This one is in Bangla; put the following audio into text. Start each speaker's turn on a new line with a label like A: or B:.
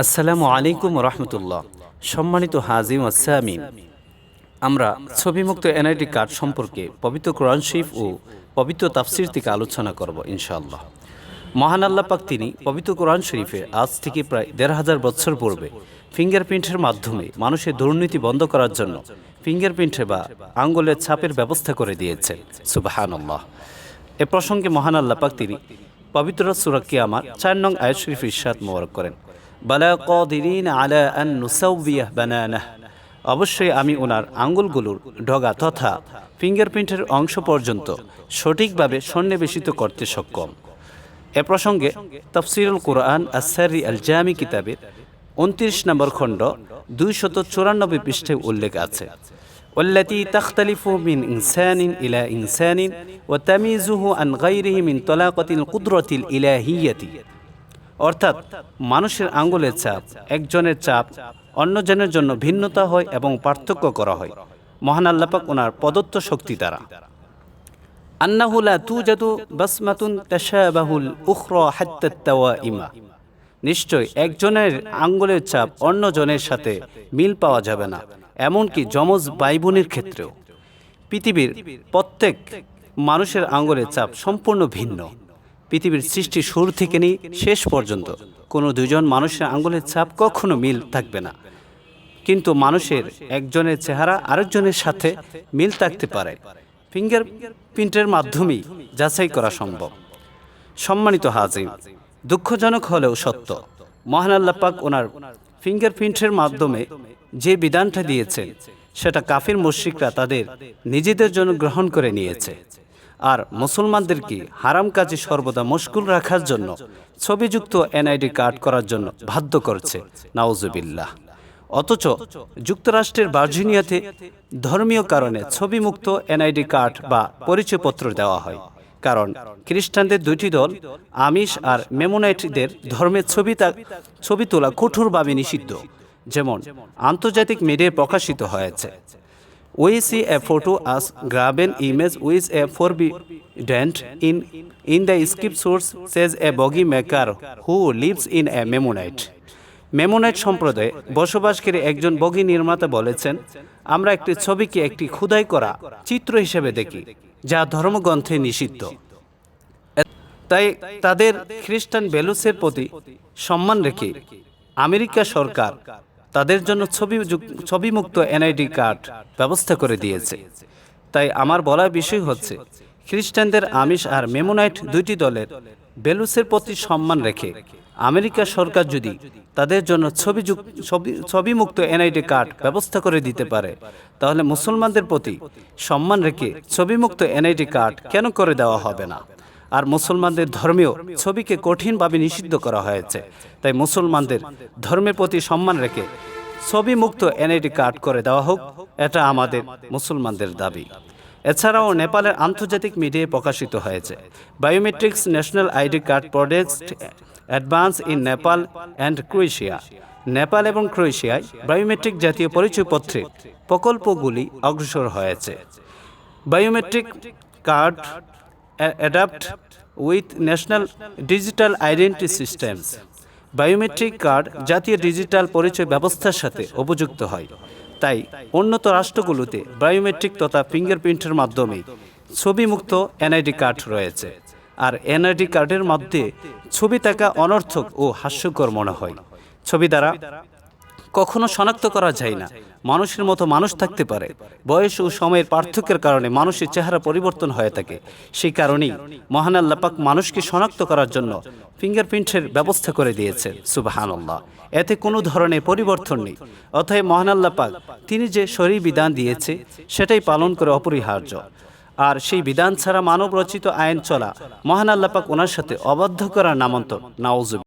A: আসসালামু আলাইকুম রহমতুল্লাহ। সম্মানিত হাজিম আসসামিন, আমরা ছবিমুক্ত এনআইডি কার্ড সম্পর্কে পবিত্র কোরআন শরীফ ও পবিত্র তাফসির থেকে আলোচনা করব ইনশাআল্লাহ। মহান আল্লাহ পাক তিনি পবিত্র কোরআন শরীফে আজ থেকে প্রায় ১৫০০ বছর পূর্বে ফিঙ্গারপ্রিন্টের মাধ্যমে মানুষের দুর্নীতি বন্ধ করার জন্য ফিঙ্গারপ্রিন্টে বা আঙ্গুলের ছাপের ব্যবস্থা করে দিয়েছেন। সুবহানাল্লাহ। এ প্রসঙ্গে মহান আল্লাহ পাক তিনি পবিত্র সূরা কিয়ামত ৪ নং আয়াত শরীফ ইরশাদ মোবারক করেন, বালা কাদিরিন আলা আন নুসাউবিয়া বানানাহ, অবশ্যই আমি ওনার আঙ্গুলগুলোর ডগা তথা ফিঙ্গারপ্রিন্টের অংশ পর্যন্ত সঠিকভাবে সন্নিবেশিত করতে সক্ষম। এ প্রসঙ্গে তাফসিরুল কুরআন আস-সারি আল জামি কিতাবের ২৯ নম্বর খণ্ড ২৯৪ পৃষ্ঠায় উল্লেখ আছে, ওয়াল্লাতী তাখতালিফু মিন ইনসানিন ইলা ইনসানিন ওয়া তামিযুহু আন গায়রিহি মিন তালাকাতিল কুদরাতিল ইলাহিয়্যাতি, অর্থাৎ মানুষের আঙ্গুলের ছাপ একজনের ছাপ অন্যজনের জন্য ভিন্নতা হয় এবং পার্থক্য করা হয় মহান আল্লাহ পাক ওনার প্রদত্ত শক্তি দ্বারা। আন্নাহু লা তুজাদু বাসমাতুন তাশাবাহুল উখরা হাত্তা তাওয়াইমা, নিশ্চয় একজনের আঙ্গুলের ছাপ অন্যজনের সাথে মিল পাওয়া যাবে না, এমনকি যমজ ভাই বোনের ক্ষেত্রেও। পৃথিবীর প্রত্যেক মানুষের আঙ্গুলের ছাপ সম্পূর্ণ ভিন্ন। পৃথিবীর সৃষ্টি শুরু থেকে নিয়ে শেষ পর্যন্ত কোনো দুজন মানুষের আঙ্গুলের ছাপ কখনো মিল থাকবে না, কিন্তু মানুষের একজনের চেহারা আরেকজনের সাথে মিল থাকতে পারে। ফিঙ্গারপ্রিন্টের মাধ্যমেই যাচাই করা সম্ভব। সম্মানিত হাজির, দুঃখজনক হলেও সত্য, মহান আল্লাহ পাক ওনার ফিঙ্গারপ্রিন্টের মাধ্যমে যে বিধানটা দিয়েছেন সেটা কাফির মুশরিকরা তাদের নিজেদের জন্য গ্রহণ করে নিয়েছে, আর মুসলমানদেরকে হারাম কাজে সর্বদা মশগুল রাখার জন্য ছবিযুক্ত এনআইডি কার্ড করার জন্য বাধ্য করছে। নাউজুবিল্লাহ। অথচ যুক্তরাষ্ট্রের ভার্জিনিয়াতে ধর্মীয় কারণে ছবিমুক্ত এনআইডি কার্ড বা পরিচয়পত্র দেওয়া হয়, কারণ খ্রিস্টানদের দুইটি দল আমিষ আর মেমোনাইটদের ধর্মের ছবি তোলা কঠোরভাবে নিষিদ্ধ, যেমন আন্তর্জাতিক মিডিয়ায় প্রকাশিত হয়েছে। We see a photo as graven image with a forbidden in the scriptures, says a bogey maker who lives in a Mennonite. মেমোনাইট সম্প্রদায়ে বসবাসকারী একজন বগি নির্মাতা বলেছেন, আমরা একটি ছবিকে একটি খোদাই করা চিত্র হিসেবে দেখি যা ধর্মগ্রন্থে নিষিদ্ধ। তাই তাদের খ্রিস্টান ভ্যালুসের প্রতি সম্মান রেখে আমেরিকা সরকার তাদের জন্য ছবিমুক্ত এনআইডি কার্ড ব্যবস্থা করে দিয়েছে। তাই আমার বলার বিষয় হচ্ছে, খ্রিস্টানদের আমিষ আর মেমোনাইট দুইটি দলের ভ্যালুসের প্রতি সম্মান রেখে আমেরিকা সরকার যদি তাদের জন্য ছবিমুক্ত এনআইডি কার্ড ব্যবস্থা করে দিতে পারে, তাহলে মুসলমানদের প্রতি সম্মান রেখে ছবিমুক্ত এনআইডি কার্ড কেন করে দেওয়া হবে না? আর মুসলমানদের ধর্মীয় ছবিকে কঠিনভাবে নিষিদ্ধ করা হয়েছে, তাই মুসলমানদের ধর্মের প্রতি সম্মান রেখে ছবিমুক্ত এনআইডি কার্ড করে দেওয়া হোক, এটা আমাদের মুসলমানদের দাবি। এছাড়াও নেপালের আন্তর্জাতিক মিডিয়ায় প্রকাশিত হয়েছে, biometrics national ID card project advance in Nepal and Croatia. Nepal এবং ক্রোয়েশিয়ায় বায়োমেট্রিক জাতীয় পরিচয়পত্রের প্রকল্পগুলি অগ্রসর হয়েছে। Biometric card adapt with national digital identity systems. Biometric card জাতীয় ডিজিটাল পরিচয় ব্যবস্থার সাথে উপযুক্ত হয়, তাই উন্নত রাষ্ট্রগুলোতে বায়োমেট্রিক তথা ফিঙ্গারপ্রিন্টের মাধ্যমে ছবিমুক্ত এনআইডি কার্ড রয়েছে। আর এনআইডি কার্ডের মধ্যে ছবি থাকা অনর্থক ও হাস্যকর মনে হয়। ছবি দ্বারা কখনো শনাক্ত করা যায় না মানুষের মতো মানুষ থাকতে পারে। বয়স ও সময়ের পার্থক্যের কারণে মানুষের চেহারা পরিবর্তন হয়ে থাকে। সেই কারণেই মহান আল্লাহ পাক মানুষকে শনাক্ত করার জন্য ফিঙ্গারপ্রিন্টের ব্যবস্থা করে দিয়েছে। সুবহানাল্লাহ। এতে কোনো ধরনের পরিবর্তন নেই। অতএব মহান আল্লাহ পাক তিনি যে শরীর বিধান দিয়েছে সেটাই পালন করে অপরিহার্য, আর সেই বিধান ছাড়া মানব রচিত আইন চলা মহান আল্লাহ পাক ওনার সাথে অবাধ্য করার নামান্তর। নাউজুবিল্লাহ।